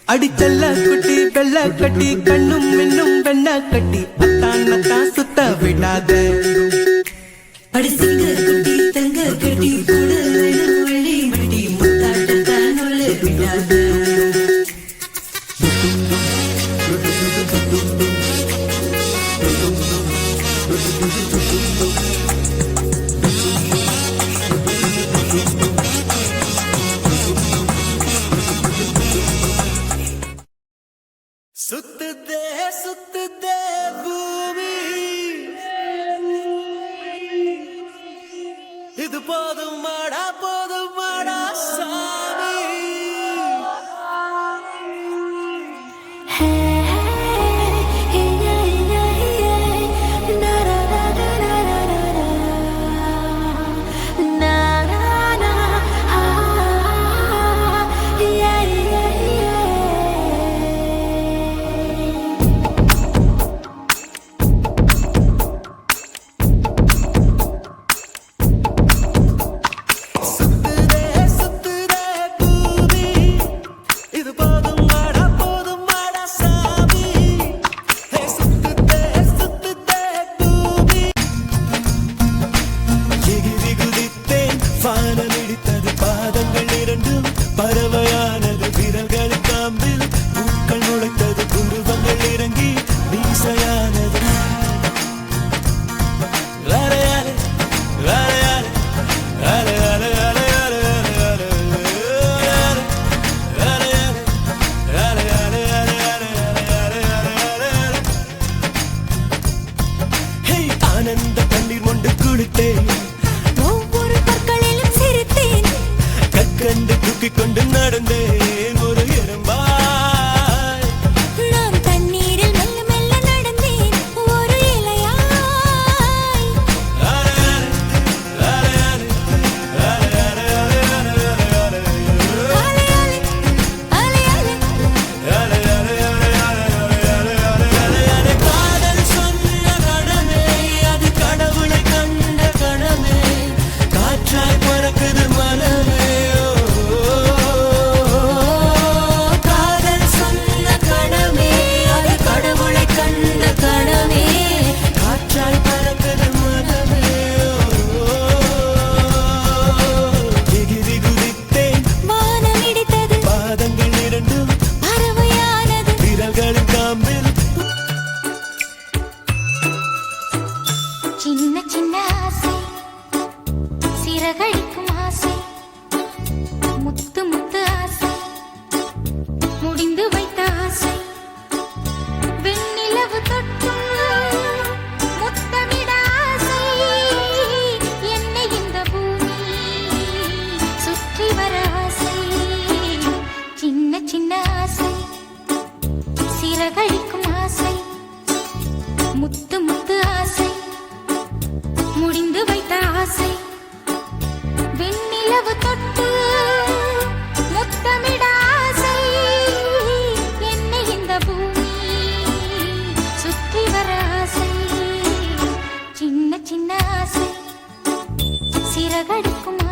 அடிச்சல்ல குட்டி வெள்ள கட்டி கண்ணும் மின்னும் வெண்ண கட்டி அத்தான் சுத்த விடாத அடிசிங்க குட்டி தங்க கட்டி கூட வள்ளி மட்டி முத்தாட்டம் உள்ள விடாத சுத்துதே பூமி இது போதும் மாடா சாமி பறவையானது விரல்கள் காம்பில் பூக்கள் நுழைத்தது குருவங்கள் இறங்கி மீசையானது ஆனந்த கண்ணீர் கொண்டு குளித்தேன் ஒவ்வொரு பற்களிலும் சிரித்தேன் கற்கண்டு தூக்கிக் கொண்டு நடந்தேன் ஒரு எறும்பாய் நான் தண்ணீரில் மெல்ல மெல்ல நடந்தேன் ஒரு இலையாய் காதல் சொன்ன கணமே அது கடவுளை கண்ட கணமே காற்றாய் பறக்குது மனமே காதல் சொன்ன கணமே அது கடவுளை கண்ட கணமே காற்றாய் பறக்குது மனமே எகிரி குதித்தேன் வானம் இடித்தது பாதங்கள் இரண்டும் பறவையானது விரல்களின் காம்பில் சின்ன சின்ன ஆசை சிறகடிக்கும் ஆசை முத்து முத்து ஆசை முடிந்து வைத்த ஆசை வெண்ணிலவு தொட்டு முத்தமிட ஆசை என்னை இந்த பூமி சுற்றி வர ஆசை சின்ன சின்ன ஆசை சிறகடிக்கும் ஆசை முத்து முத்து ஆசை முடிந்து வைத்த ஆசை வெண்ணிலவு தொட்டு முத்தமிட ஆசை என்னை இந்த பூமி சுற்றி வர ஆசை சின்ன சின்ன ஆசை சிறகடிக்கும்